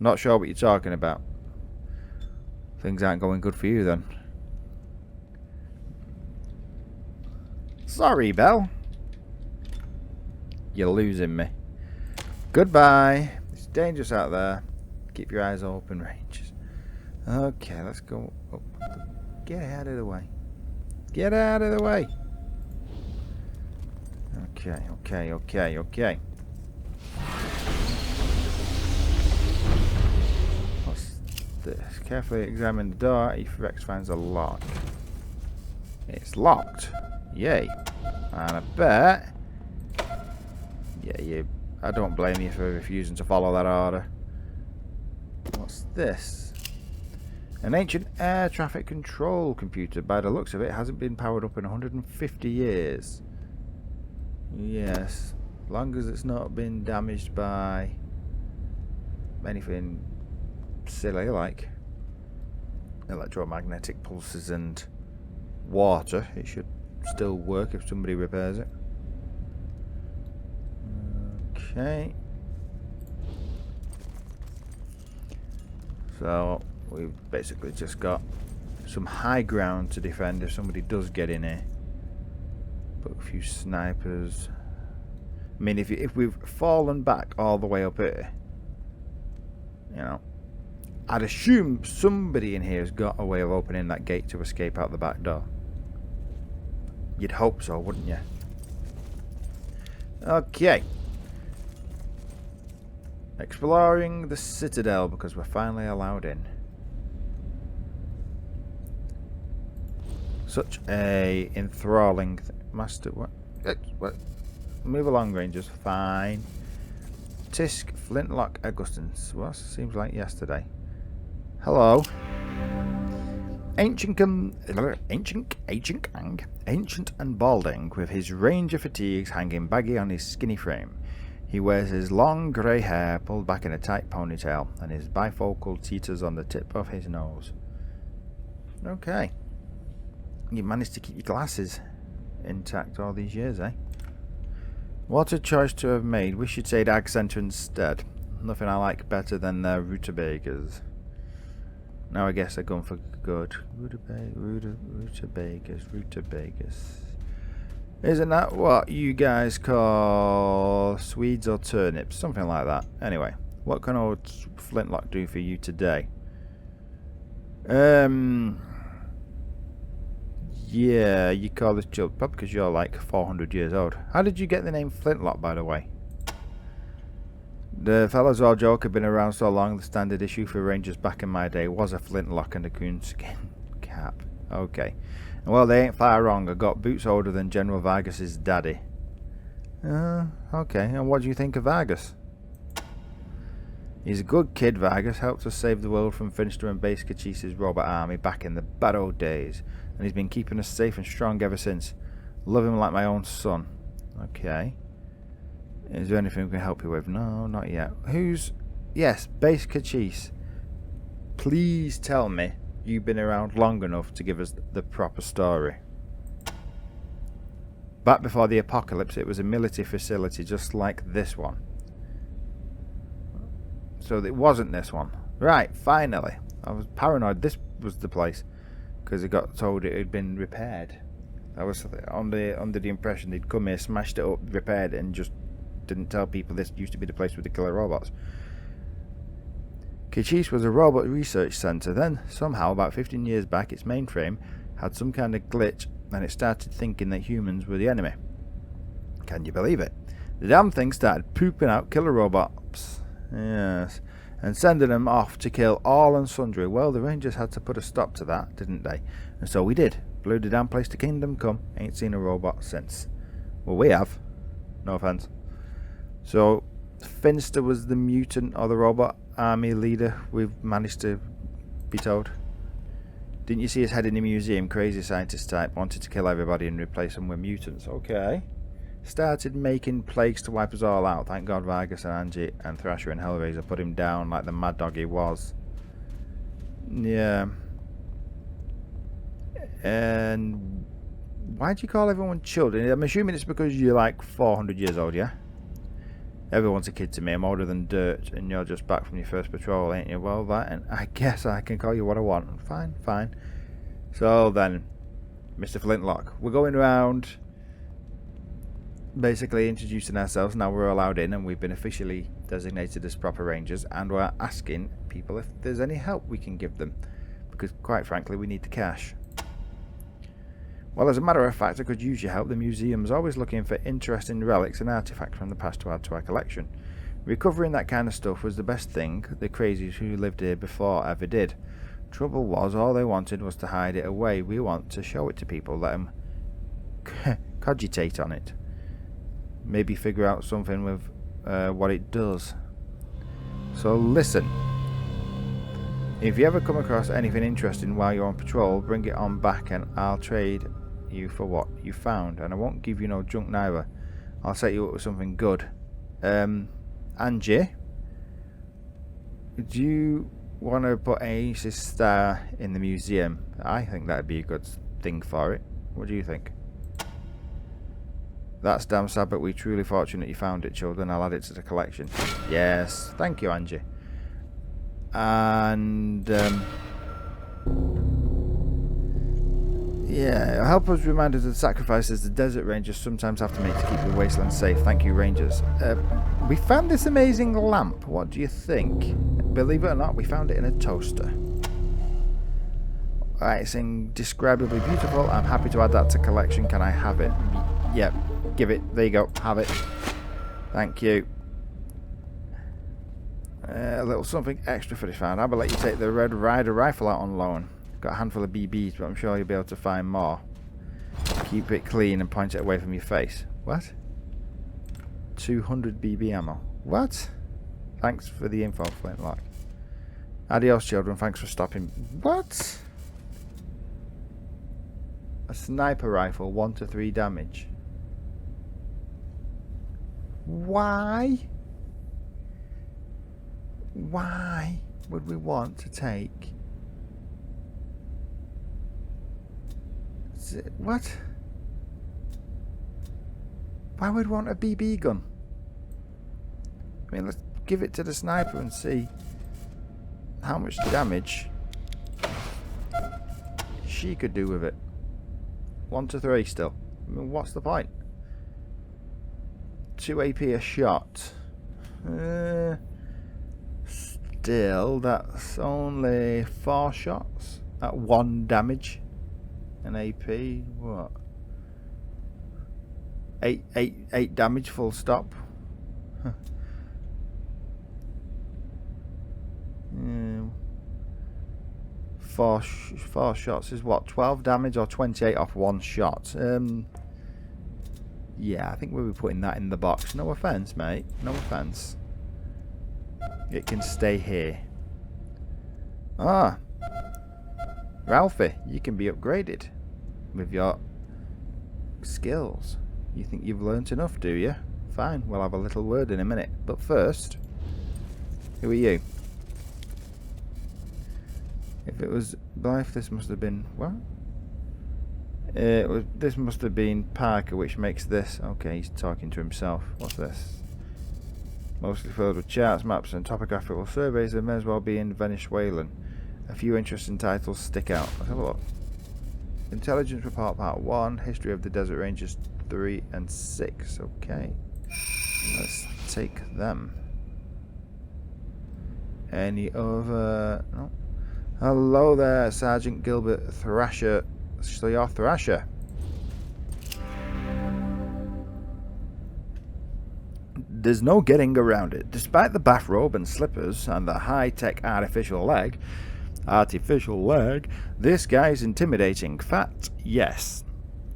Not sure what you're talking about. Things aren't going good for you then. Sorry, Belle. You're losing me. Goodbye. It's dangerous out there. Keep your eyes open, Rangers. Okay, let's go. Oh, get out of the way. Get out of the way. Okay. What's this? Carefully examine the door. Rex finds a lock. It's locked. Yay. And I bet... Yeah, I don't blame you for refusing to follow that order. What's this? An ancient air traffic control computer. By the looks of it, hasn't been powered up in 150 years. Yes, as long as it's not been damaged by anything silly like electromagnetic pulses and water, it should still work if somebody repairs it. Okay. So we've basically just got some high ground to defend if somebody does get in here. Put a few snipers. I mean, if we've fallen back all the way up here, you know, I'd assume somebody in here has got a way of opening that gate to escape out the back door. You'd hope so, wouldn't you? Okay. Exploring the Citadel because we're finally allowed in. Such a enthralling master. What? Move along, Rangers. Fine. Tisk, Flintlock, Augustins. Well, seems like yesterday. Hello. Ancient and balding, with his ranger fatigues hanging baggy on his skinny frame. He wears his long grey hair pulled back in a tight ponytail, and his bifocal teeters on the tip of his nose. Okay. You managed to keep your glasses intact all these years, eh? What a choice to have made. Wish you'd said Ag Centre instead. Nothing I like better than their rutabagas. Now I guess they're going for good. Rutabagas. Isn't that what you guys call Swedes or turnips? Something like that. Anyway, what can old Flintlock do for you today? Yeah, you call this joke probably because you're like 400 years old. How did you get the name Flintlock, by the way? The fellows all joke have been around so long, the standard issue for Rangers back in my day was a flintlock and a coonskin cap. Okay. Well, they ain't far wrong. I got boots older than General Vargas's daddy. Okay. And what do you think of Vargas? He's a good kid, Vargas. Helped us save the world from Finster and Base Cachice's robot army back in the bad old days. And he's been keeping us safe and strong ever since. Love him like my own son. Okay. Is there anything we can help you with? No, not yet. Who's... Yes, Base Cachice. Please tell me you've been around long enough to give us the proper story. Back before the apocalypse, it was a military facility just like this one. So it wasn't this one. Right, finally. I was paranoid this was the place because I got told it had been repaired. I was under the impression they'd come here, smashed it up, repaired it, and just didn't tell people this used to be the place with the killer robots. Cachice was a robot research center. Then, somehow, about 15 years back, its mainframe had some kind of glitch and it started thinking that humans were the enemy. Can you believe it? The damn thing started pooping out killer robots. Yes. And sending them off to kill all and sundry. Well, the Rangers had to put a stop to that, didn't they? And so we did. Blew the damn place to kingdom come. Ain't seen a robot since. Well, we have. No offense. So, Finster was the mutant or the robot army leader we've managed to be told. Didn't you see his head in the museum? Crazy scientist type. Wanted to kill everybody and replace them with mutants. Okay. Started making plagues to wipe us all out. Thank God Vargas and Angie and Thrasher and Hellraiser put him down like the mad dog he was. Yeah. And why do you call everyone children? I'm assuming it's because you're like 400 years old, yeah? Everyone's a kid to me. I'm older than dirt, and you're just back from your first patrol, ain't you? Well, that, and I guess I can call you what I want. Fine, fine. So then, Mr. Flintlock, we're going around basically introducing ourselves. Now we're allowed in, and we've been officially designated as proper rangers, and we're asking people if there's any help we can give them, because quite frankly, we need the cash. Well, as a matter of fact, I could use your help. The museum's always looking for interesting relics and artifacts from the past to add to our collection. Recovering that kind of stuff was the best thing the crazies who lived here before ever did. Trouble was, all they wanted was to hide it away. We want to show it to people, let them cogitate on it. Maybe figure out something with what it does. So listen. If you ever come across anything interesting while you're on patrol, bring it on back and I'll trade you for what you found. And I won't give you no junk neither. I'll set you up with something good. Angie, do you want to put a star in the museum? I think that'd be a good thing for it. What do you think? That's damn sad, but we're truly fortunate you found it, children. I'll add it to the collection. Yes, thank you, Angie. And yeah, help us remind us of the sacrifices the desert rangers sometimes have to make to keep the wasteland safe. Thank you, rangers. We found this amazing lamp. What do you think? Believe it or not, we found it in a toaster. Alright, it's indescribably beautiful. I'm happy to add that to collection. Can I have it? Yep, give it. There you go. Have it. Thank you. A little something extra for this round. How about let you take the Red Rider rifle out on loan? Got a handful of BBs, but I'm sure you'll be able to find more. Keep it clean and point it away from your face. What? 200 BB ammo. What? Thanks for the info, Flintlock. Adios, children. Thanks for stopping. What? A sniper rifle, 1 to 3 damage. Why? Why would we want to take... What? Why would we want a BB gun? I mean, let's give it to the sniper and see how much damage she could do with it. 1 to 3 still. I mean, what's the point? 2 AP a shot. Still, that's only 4 shots at 1 damage. An AP, what? 8 damage, full stop. Huh. Yeah. 4 shots is what? 12 damage or 28 off 1 shot? Yeah, I think we'll be putting that in the box. No offense, mate. No offense. It can stay here. Ah. Ralphie, you can be upgraded with your skills. You think you've learnt enough, do you? Fine, we'll have a little word in a minute. But first, who are you? If it was Blythe, this must have been... What? This must have been Parker, which makes this... Okay, he's talking to himself. What's this? Mostly filled with charts, maps and topographical surveys, there may as well be in Wasteland. A few interesting titles stick out. Let's have a look. Intelligence Report Part 1, History of the Desert Rangers 3 and 6. Okay. Let's take them. Any other... No. Hello there, Sergeant Gilbert Thrasher. So you're Thrasher. There's no getting around it. Despite the bathrobe and slippers and the high-tech artificial leg, this guy's intimidating. Fat, yes.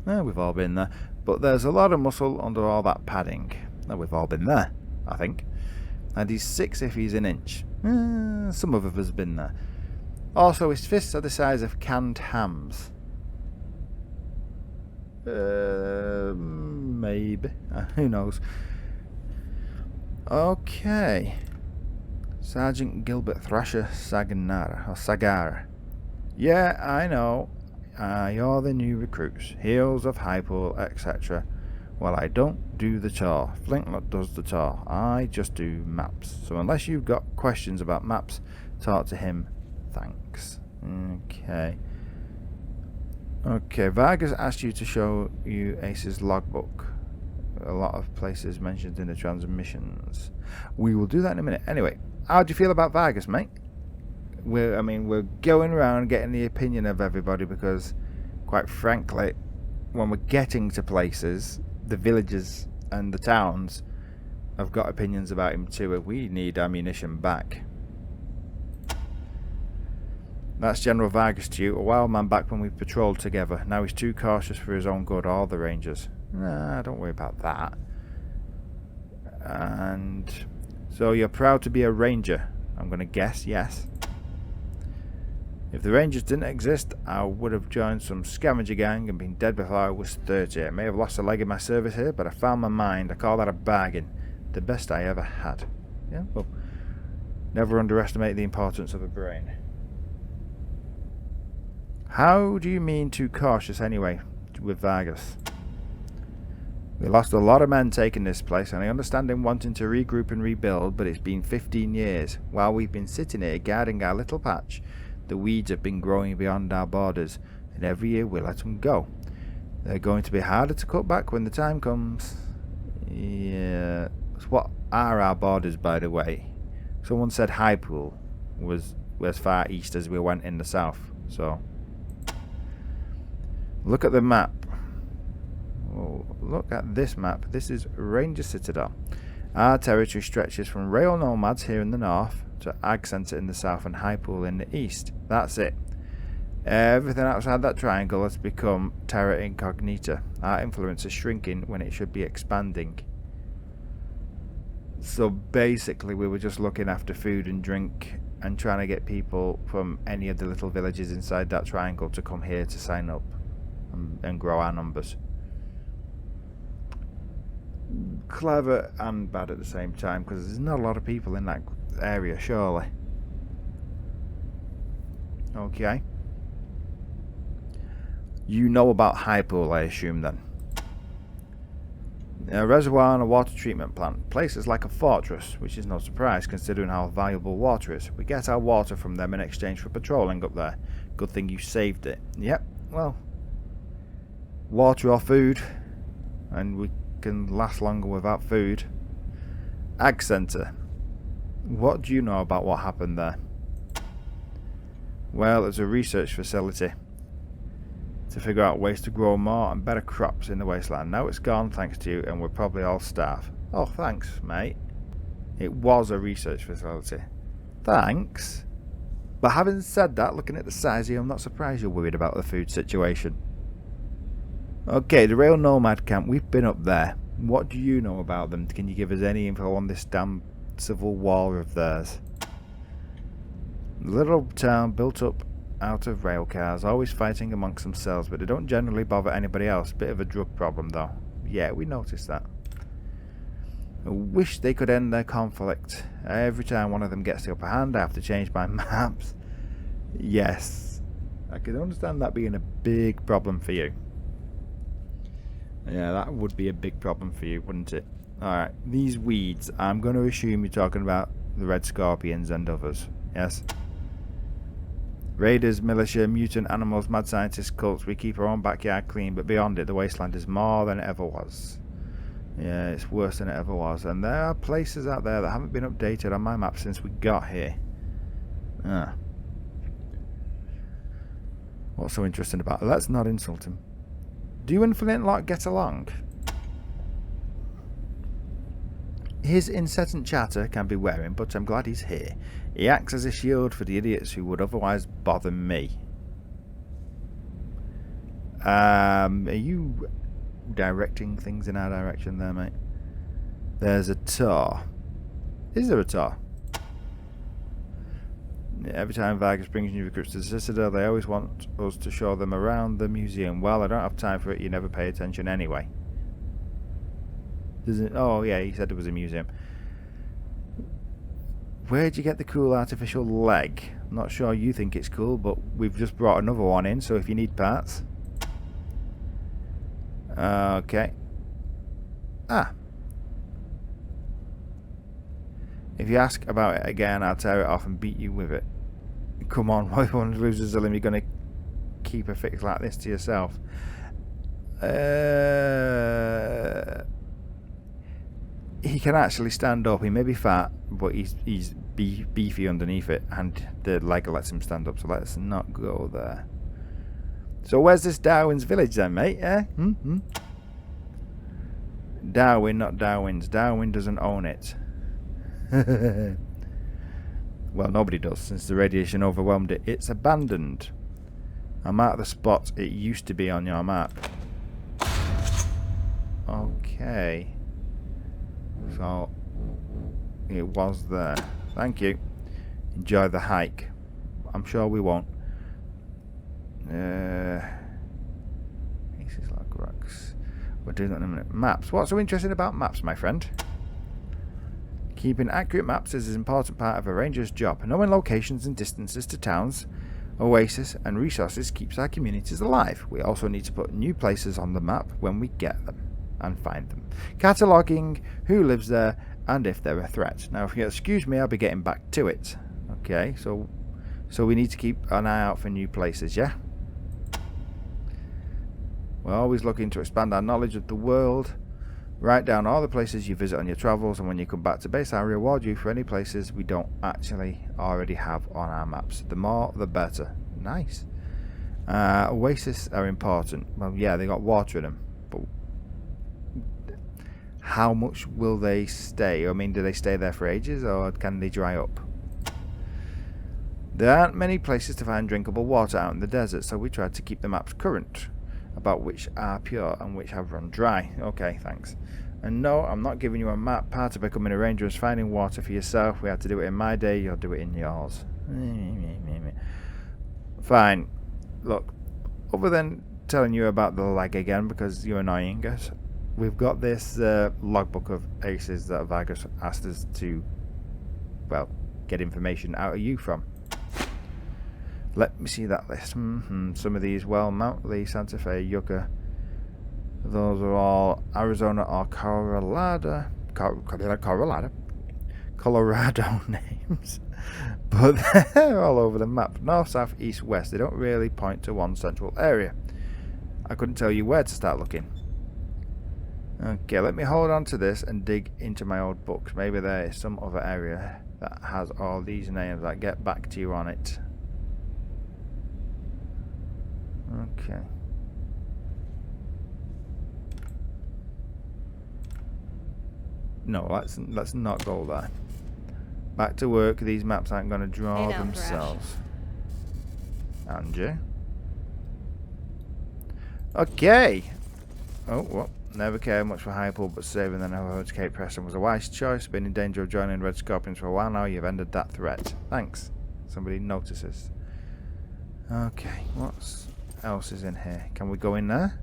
We've all been there. But there's a lot of muscle under all that padding. We've all been there, I think. And he's 6 if he's an inch. Some of us have been there. Also, his fists are the size of canned hams. Maybe. Who knows? Okay. Sergeant Gilbert Thrasher Sagara. Yeah, I know. You're the new recruits. Heroes of Hypole, etc. Well, I don't do the tour. Flintlock does the tour. I just do maps. So unless you've got questions about maps, talk to him. Thanks. Okay. Okay, Vargas asked you to show you Ace's logbook. A lot of places mentioned in the transmissions. We will do that in a minute. Anyway, how do you feel about Vargas, mate? We're going around getting the opinion of everybody because, quite frankly, when we're getting to places, the villages and the towns have got opinions about him too. We need ammunition back. That's General Vargas to you, a wild man back when we patrolled together. Now he's too cautious for his own good, all the rangers. Nah, don't worry about that. And so you're proud to be a ranger? I'm going to guess yes. If the rangers didn't exist, I would have joined some scavenger gang and been dead before I was 30. I may have lost a leg in my service here, but I found my mind. I call that a bargain. The best I ever had. Yeah, well, never underestimate the importance of a brain. How do you mean too cautious anyway with Vargas? We lost a lot of men taking this place, and I understand him wanting to regroup and rebuild, but it's been 15 years. While we've been sitting here guarding our little patch, the weeds have been growing beyond our borders, and every year we let them go. They're going to be harder to cut back when the time comes. Yeah. What are our borders, by the way? Someone said Highpool was as far east as we went in the south, so... Look at the map. Oh, look at this map. This is Ranger Citadel. Our territory stretches from Rail Nomads here in the north to Ag Centre in the south and Highpool in the east. That's it. Everything outside that triangle has become terra incognita. Our influence is shrinking when it should be expanding. So basically we were just looking after food and drink and trying to get people from any of the little villages inside that triangle to come here to sign up and grow our numbers. Clever and bad at the same time, because there's not a lot of people in that area, surely. Okay. You know about Highpool, I assume, then. A reservoir and a water treatment plant. Places like a fortress, which is no surprise considering how valuable water is. We get our water from them in exchange for patrolling up there. Good thing you saved it. Yep, well, water or food, and we can last longer without food. Ag Centre. What do you know about what happened there? Well, it's a research facility to figure out ways to grow more and better crops in the wasteland. Now it's gone thanks to you, and we're probably all starved. Oh, thanks, mate. It was a research facility. Thanks. But having said that, looking at the size here, I'm not surprised you're worried about the food situation. Okay, the Rail Nomad camp, we've been up there. What do you know about them? Can you give us any info on this damn civil war of theirs? The little town built up out of rail cars, always fighting amongst themselves, but they don't generally bother anybody else. Bit of a drug problem though. Yeah, we noticed that. I wish they could end their conflict. Every time one of them gets the upper hand, I have to change my maps. Yes, I can understand that being a big problem for you. Yeah, that would be a big problem for you, wouldn't it? Alright, these weeds, I'm going to assume you're talking about the red scorpions and others. Yes? Raiders, militia, mutant animals, mad scientists, cults. We keep our own backyard clean, but beyond it, the wasteland is more than it ever was. Yeah, it's worse than it ever was. And there are places out there that haven't been updated on my map since we got here. Ah. What's so interesting about it? Let's not insult him. Do you and Flintlock get along? His incessant chatter can be wearing, but I'm glad he's here. He acts as a shield for the idiots who would otherwise bother me. Are you directing things in our direction there, mate? There's a tour. Is there a tour? Every time Vargas brings new recruits to the Citadel, they always want us to show them around the museum. Well, I don't have time for it. You never pay attention anyway. Does it? Oh, yeah, he said it was a museum. Where'd you get the cool artificial leg? I'm not sure you think it's cool, but we've just brought another one in, so if you need parts. Okay. Ah. If you ask about it again, I'll tear it off and beat you with it. Come on, why one loses a limb? You're going to keep a fix like this to yourself. He can actually stand up. He may be fat, but he's beefy underneath it, and the leg lets him stand up. So let's not go there. So where's this Darwin's village then, mate? Darwin, not Darwin's. Darwin doesn't own it. Well, nobody does, since the radiation overwhelmed it. It's abandoned. I marked the spot it used to be on your map. Okay. So, it was there. Thank you. Enjoy the hike. I'm sure we won't. Pieces like rocks. We're doing that in a minute. Maps. What's so interesting about maps, my friend? Keeping accurate maps is an important part of a ranger's job. Knowing locations and distances to towns, oases, and resources keeps our communities alive. We also need to put new places on the map when we get them and find them. Cataloguing who lives there and if they're a threat. Now, if you excuse me, I'll be getting back to it. Okay, so we need to keep an eye out for new places, yeah? We're always looking to expand our knowledge of the world. Write down all the places you visit on your travels, and when you come back to base, I'll reward you for any places we don't actually already have on our maps. The more, the better. Nice. Oases are important. Well, yeah, they got water in them, but how much will they stay? I mean, do they stay there for ages, or can they dry up? There aren't many places to find drinkable water out in the desert, so we tried to keep the maps current about which are pure and which have run dry. Okay, thanks. And no, I'm not giving you a map. Part of becoming a ranger is finding water for yourself. We had to do it in my day, you'll do it in yours. Fine. Look, other than telling you about the lag again because you're annoying us, we've got this logbook of aces that Vargas asked us to, well, get information out of you from. Let me see that list. Some of these, well, Mount Lee, Santa Fe, Yucca. Those are all Arizona or Colorado names. But they're all over the map. North, south, east, west. They don't really point to one central area. I couldn't tell you where to start looking. Okay, let me hold on to this and dig into my old books. Maybe there is some other area that has all these names. I'll get back to you on it. Okay. No, let's not go there. Back to work. These maps aren't going to draw themselves. Angie. Okay. Oh, well, never cared much for Hypel, but saving the neighborhood to Cape Preston was a wise choice. Been in danger of joining Red Scorpions for a while now. You've ended that threat. Thanks. Somebody notices. Okay, what's else is in here? Can we go in there?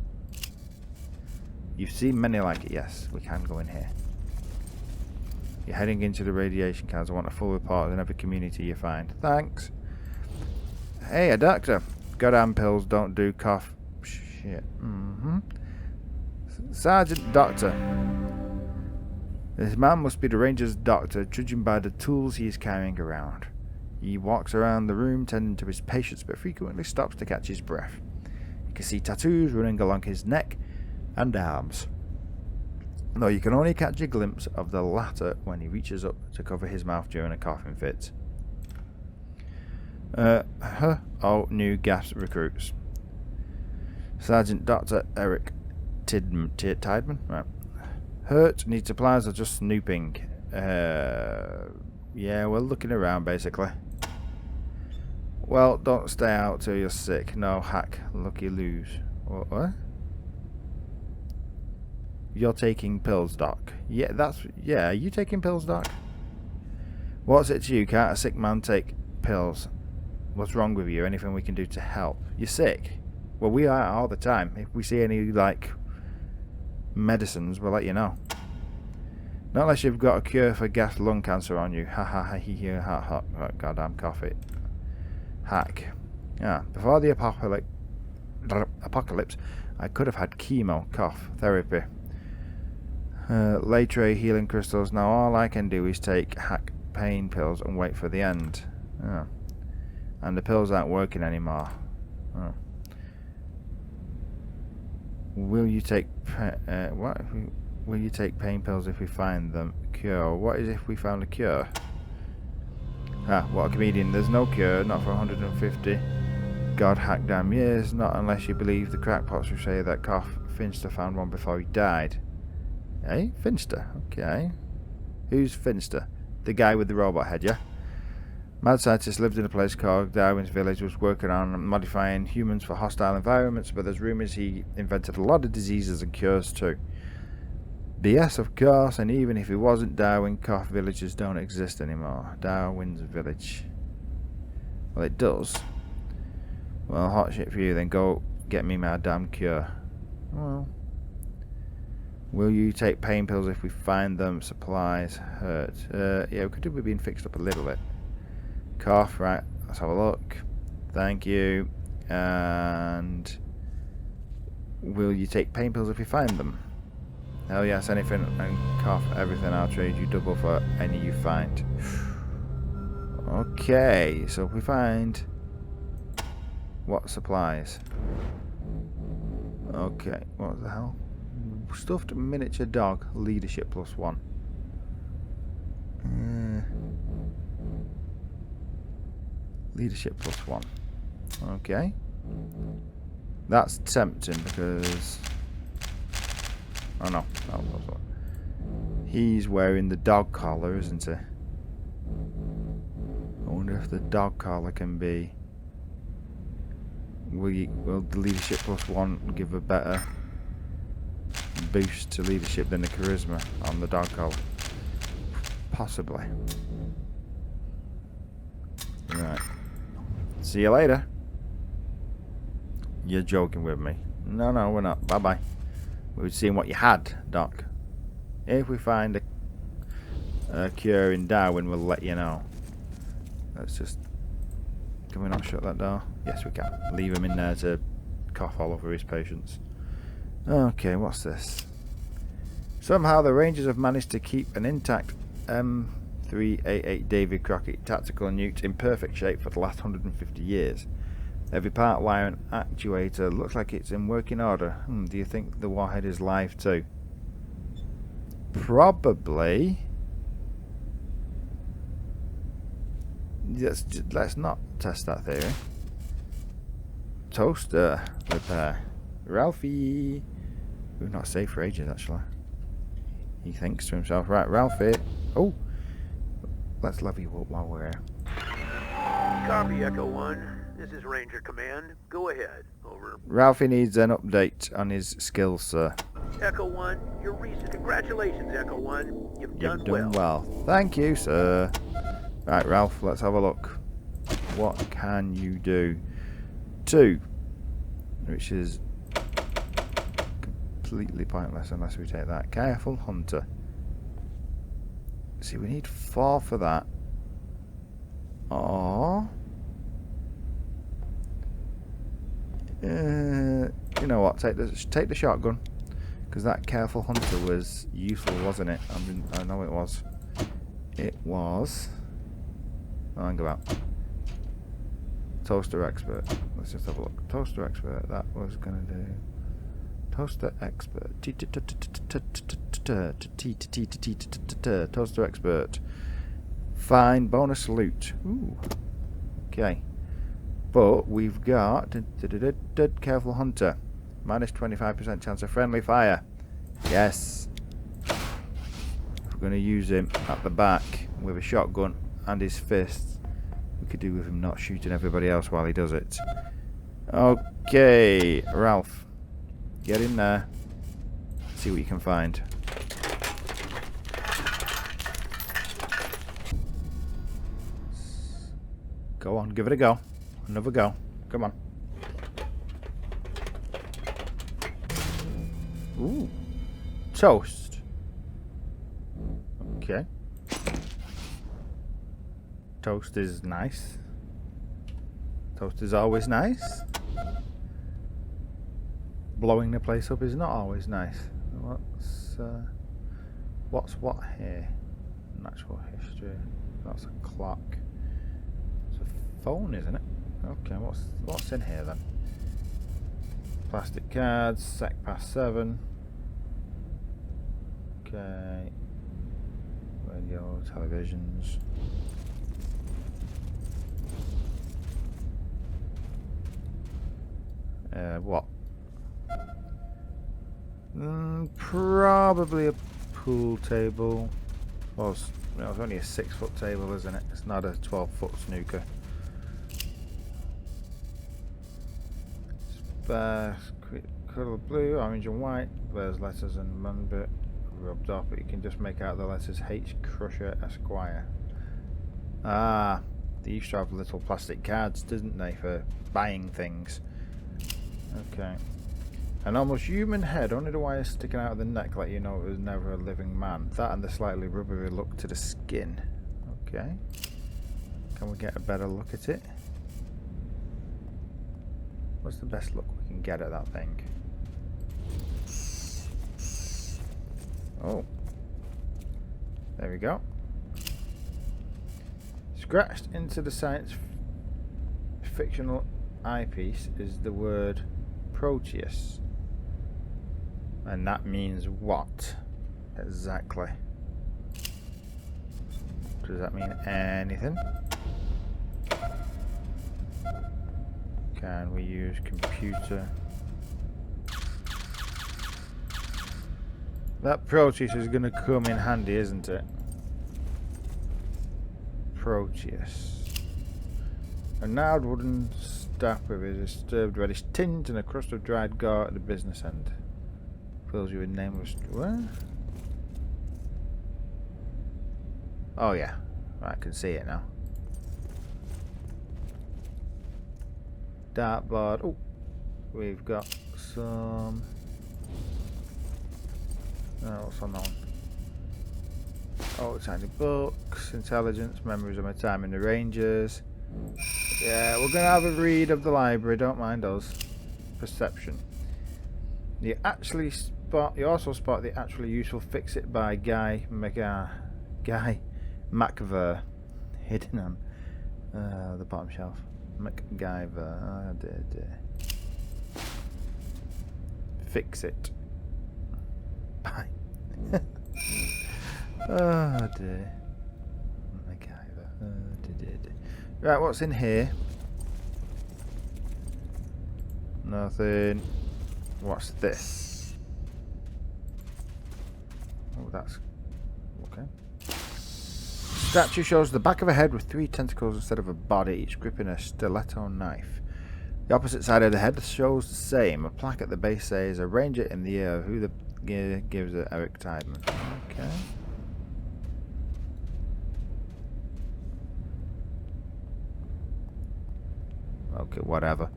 You've seen many like it. Yes, we can go in here. You're heading into the radiation cans. I want a full report in every community you find. Thanks. Hey, a doctor. Goddamn pills don't do cough. Shit. Sergeant Doctor. This man must be the ranger's doctor, judging by the tools he is carrying around. He walks around the room tending to his patients, but frequently stops to catch his breath. You can see tattoos running along his neck and arms, though you can only catch a glimpse of the latter when he reaches up to cover his mouth during a coughing fit. New gas recruits. Sergeant Dr. Eric Tideman. Right. Hurt, need supplies, or just snooping? Yeah, we're looking around basically. Well, don't stay out till you're sick. No, hack. Lucky lose. What? You're taking pills, Doc. Yeah, are you taking pills, Doc? What's it to you? Can't a sick man take pills? What's wrong with you? Anything we can do to help? You're sick? Well, we are all the time. If we see any, medicines, we'll let you know. Not unless you've got a cure for gas lung cancer on you. Ha ha ha ha ha ha. Goddamn coffee. Hack. Yeah, before the apocalypse, I could have had chemo, cough, therapy. Lay tray healing crystals. Now all I can do is take hack pain pills and wait for the end. Oh. And the pills aren't working anymore. Oh. Will you take will you take pain pills if we find them? Cure. What is if we found a cure? Ah, what a comedian. There's no cure, not for 150 god hack damn years, not unless you believe the crackpots who say that Cough Finster found one before he died. Eh? Finster? Okay. Who's Finster? The guy with the robot head, yeah? Mad scientist lived in a place called Darwin's Village, was working on modifying humans for hostile environments, but there's rumours he invented a lot of diseases and cures too. BS, of course, and even if he wasn't Darwin, Cough villages don't exist anymore. Darwin's Village. Well, it does. Well, hot shit for you, then go get me my damn cure. Well. Will you take pain pills if we find them? Supplies hurt. Yeah, we could do with being fixed up a little bit. Cough, right, let's have a look. Thank you. And will you take pain pills if you find them? Hell yes, anything. And cough, everything. I'll trade you double for any you find. Okay, so if we find what supplies? Okay, what the hell? Stuffed miniature dog, leadership +1. Leadership +1. Okay. That's tempting because... oh no, that was what. He's wearing the dog collar, isn't he? I wonder if the dog collar can be... will the leadership +1 give a better boost to leadership than the charisma on the dog collar? Possibly. Right. See you later. You're joking with me. No, we're not. Bye-bye. We were seeing what you had, Doc. If we find a cure in Darwin, we'll let you know. Let's just... can we not shut that door? Yes, we can. Leave him in there to cough all over his patients. Okay, what's this? Somehow the Rangers have managed to keep an intact M388 David Crockett tactical newt in perfect shape for the last 150 years. Every part, wire and actuator looks like it's in working order. Do you think the warhead is live too? Probably. Let's not test that theory. Toaster repair. Ralphie. We've not saved for ages, actually. He thinks to himself, right, Ralphie. Oh, let's love you up while we're here. Copy, Echo 1. This is Ranger Command. Go ahead. Over. Ralphie needs an update on his skills, sir. Echo 1, you're recent. Congratulations, Echo 1. You've done well. Thank you, sir. Right, Ralph, let's have a look. What can you do? 2, which is completely pointless unless we take that. Careful Hunter. See, we need 4 for that. Or you know what? Take the shotgun, because that Careful Hunter was useful, wasn't it? I know it was. It was. Oh, hang about. Toaster Expert. Let's just have a look. Toaster Expert. That was gonna do. Toaster Expert. Toaster Expert. Fine bonus loot. Ooh. Okay. But we've got Careful Hunter. Minus 25% chance of friendly fire. Yes. If we're going to use him at the back with a shotgun and his fists, we could do with him not shooting everybody else while he does it. Okay, Ralph. Get in there. See what you can find. Go on, give it a go. Another go. Come on. Ooh. Toast. Okay. Toast is nice. Toast is always nice. Blowing the place up is not always nice. Let's What's what here? Natural history. That's a clock. It's a phone, isn't it? Okay, what's in here then? Plastic cards, sec past 7. Okay. Radio, televisions. What? Probably a pool table. Well, it's only a 6-foot table, isn't it? It's not a 12-foot snooker. Colour blue, orange and white. There's letters and number rubbed off, but you can just make out the letters H. Crusher Esquire. Ah, they used to have little plastic cards, didn't they, for buying things. Okay. An almost human head, only the wires sticking out of the neck let you know it was never a living man. That and the slightly rubbery look to the skin. Okay. Can we get a better look at it? What's the best look we can get at that thing? Oh. There we go. Scratched into the science fictional eyepiece is the word Proteus. And that means what? Exactly. Does that mean anything? Can we use computer? That Proteus is going to come in handy, isn't it? Proteus. A gnarled wooden staff with a disturbed reddish tint and a crust of dried gar at the business end. Fills you with nameless... What? Oh yeah, right, I can see it now. Dartboard. Oh, we've got some... what's on that one? Oh, tiny books, intelligence, memories of my time in the Rangers. Yeah, we're going to have a read of the library, don't mind us. Perception. You also spot the actually useful Fix It by Guy MacVer hidden on the bottom shelf. MacGyver. Oh dear. Fix It. Bye. Oh dear. MacGyver. Oh dear. Right, what's in here? Nothing. What's this? Oh, that's okay. Statue shows the back of a head with 3 tentacles instead of a body, each gripping a stiletto knife. The opposite side of the head shows the same. A plaque at the base says, "A ranger in the air. Who the gear gives it? Eric Tideman." Okay. Okay, whatever.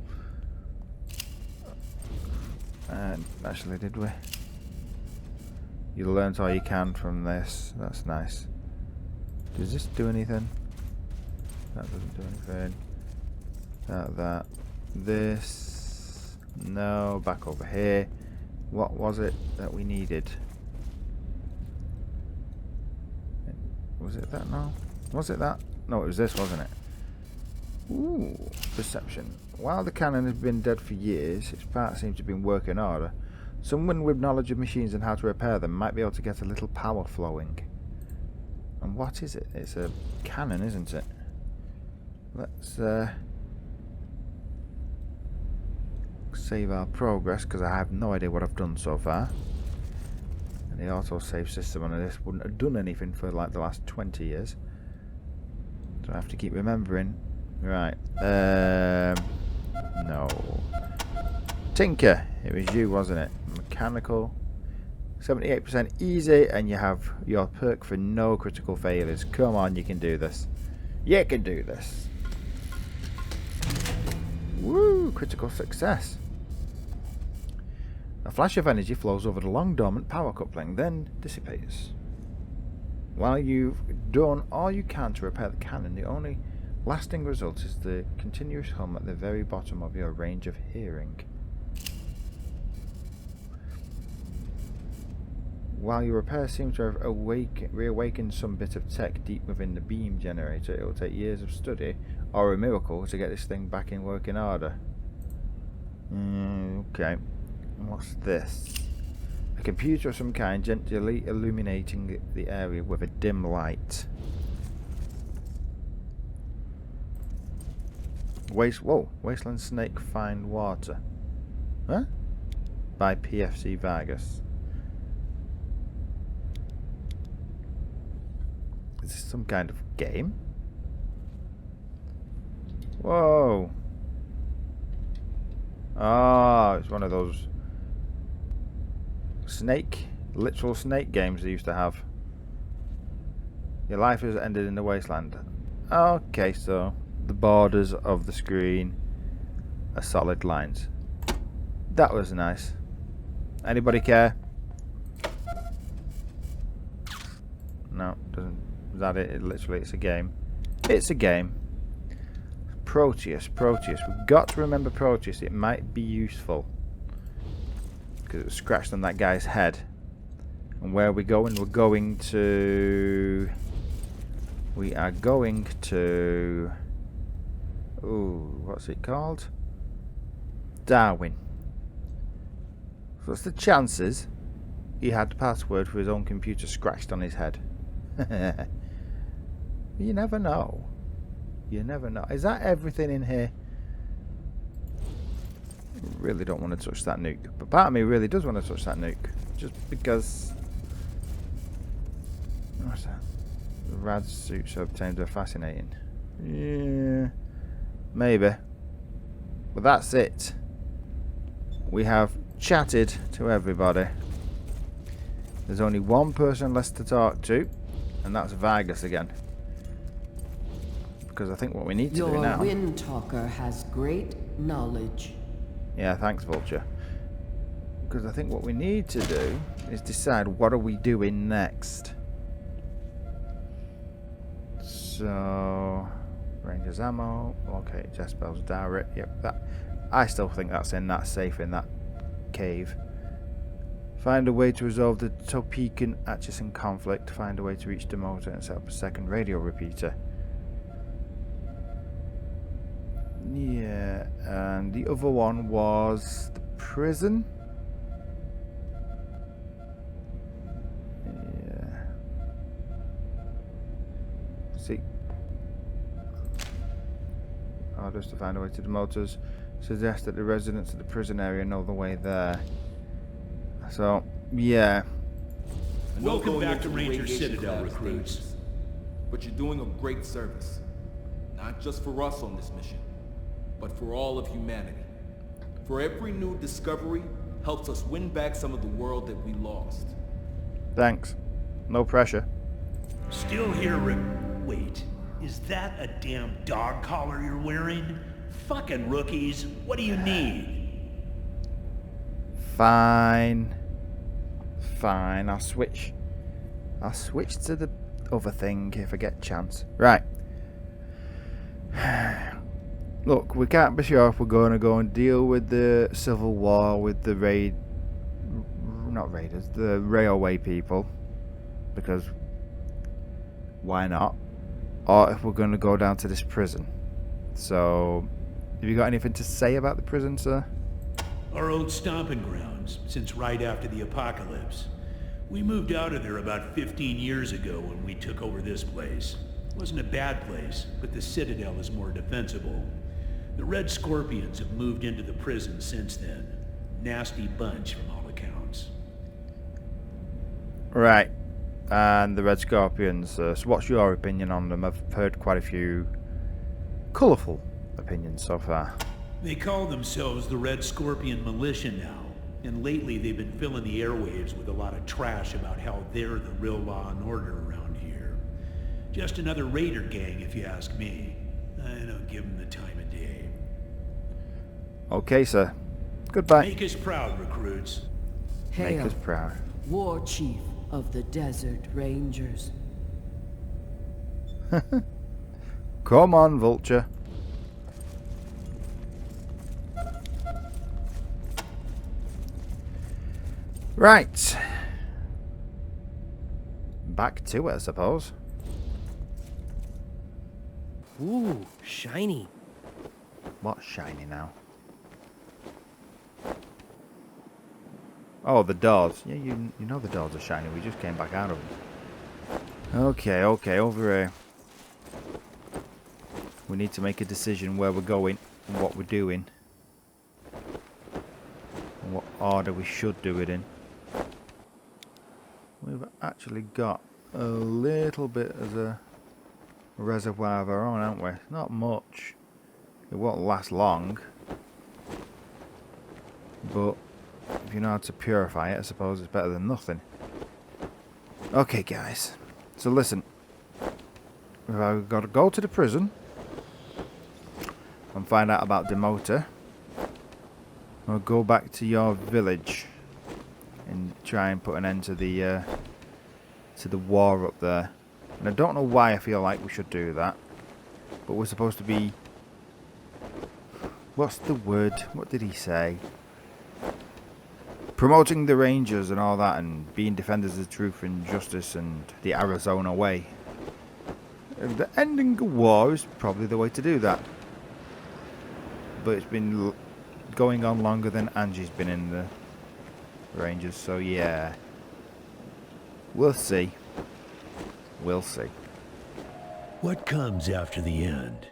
And actually, did we? You learnt all you can from this. That's nice. Does this do anything? That doesn't do anything. That. This. No. Back over here. What was it that we needed? Was it that now? Was it that? No, it was this, wasn't it? Ooh, perception. While the cannon has been dead for years, its parts seem to have been working in order. Someone with knowledge of machines and how to repair them might be able to get a little power flowing. And what is it? It's a cannon, isn't it? Let's save our progress, because I have no idea what I've done so far. And the autosave system on this wouldn't have done anything for like the last 20 years. So I have to keep remembering. Right. No. Tinker. It was you, wasn't it? Mechanical. 78% easy, and you have your perk for no critical failures. Come on, you can do this. You can do this. Woo! Critical success. A flash of energy flows over the long dormant power coupling, then dissipates. While you've done all you can to repair the cannon, the only lasting result is the continuous hum at the very bottom of your range of hearing. While your repair seems to have reawakened some bit of tech deep within the beam generator, it will take years of study or a miracle to get this thing back in working order. Okay. What's this? A computer of some kind gently illuminating the area with a dim light. Wasteland Snake Find Water. Huh? By PFC Vargas. Is this some kind of game? Whoa. Ah, it's one of those literal snake games they used to have. Your life has ended in the wasteland. Okay, so the borders of the screen are solid lines. That was nice. Anybody care? No, doesn't. Is that it? It's a game. It's a game. Proteus. We've got to remember Proteus. It might be useful. Because it was scratched on that guy's head. And where are we going? We're going to... We are going to... Ooh, what's it called? Darwin. So what's the chances he had the password for his own computer scratched on his head? You never know. You never know. Is that everything in here? I really don't want to touch that nuke. But part of me really does want to touch that nuke. Just because... What's that? The rad suits obtained are fascinating. Yeah... Maybe. But that's it. We have chatted to everybody. There's only one person left to talk to, and that's Vargas again. Because I think what we need to do now... Your wind talker has great knowledge. Yeah, thanks, Vulture. Because I think what we need to do is decide what are we doing next. So... Ranger's ammo. Okay, Jezebel's direct. Yep, that. I still think that's in that safe in that cave. Find a way to resolve the Topeka-Atchison conflict. Find a way to reach the motor and set up a second radio repeater. Yeah, and the other one was the prison. Yeah. See. Orders to find a way to the motors. Suggest that the residents of the prison area know the way there. So, yeah. Welcome back to Ranger Citadel, recruits. But you're doing a great service. Not just for us on this mission, but for all of humanity. For every new discovery helps us win back some of the world that we lost. Thanks. No pressure. Still here, Wait, is that a damn dog collar you're wearing? Fucking rookies, what do you need? Fine. Fine, I'll switch to the other thing if I get a chance. Right. Look, we can't be sure if we're going to go and deal with the Civil War with the the railway people, because why not? Or if we're going to go down to this prison. So, have you got anything to say about the prison, sir? Our old stomping grounds, since right after the apocalypse. We moved out of there about 15 years ago when we took over this place. It wasn't a bad place, but the Citadel is more defensible. The Red Scorpions have moved into the prison since then. Nasty bunch from all accounts. Right. And the Red Scorpions, so what's your opinion on them? I've heard quite a few colourful opinions so far. They call themselves the Red Scorpion Militia now, and lately they've been filling the airwaves with a lot of trash about how they're the real law and order around here. Just another raider gang, if you ask me. I don't give them the time of day. Okay, sir. Goodbye. Make us proud, recruits. Make Hail, us proud. War Chief of the Desert Rangers. Come on, Vulture. Right. back to it, I suppose. Ooh, shiny. What's shiny now? Oh, the doors. Yeah, you know the doors are shiny. We just came back out of them. Okay, over here. We need to make a decision where we're going and what we're doing. And what order we should do it in. We've actually got a little bit as a reservoir of our own, haven't we? Not much. It won't last long. But if you know how to purify it, I suppose it's better than nothing. Okay, guys. So listen. We've got to go to the prison and find out about the motor. We'll go back to your village and try and put an end to the war up there. And I don't know why I feel like we should do that, but we're supposed to be... What's the word? What did he say? Promoting the Rangers and all that, and being defenders of truth and justice and the Arizona way. The ending of war is probably the way to do that. But it's been going on longer than Angie's been in the Rangers, so yeah. We'll see. We'll see. What comes after the end?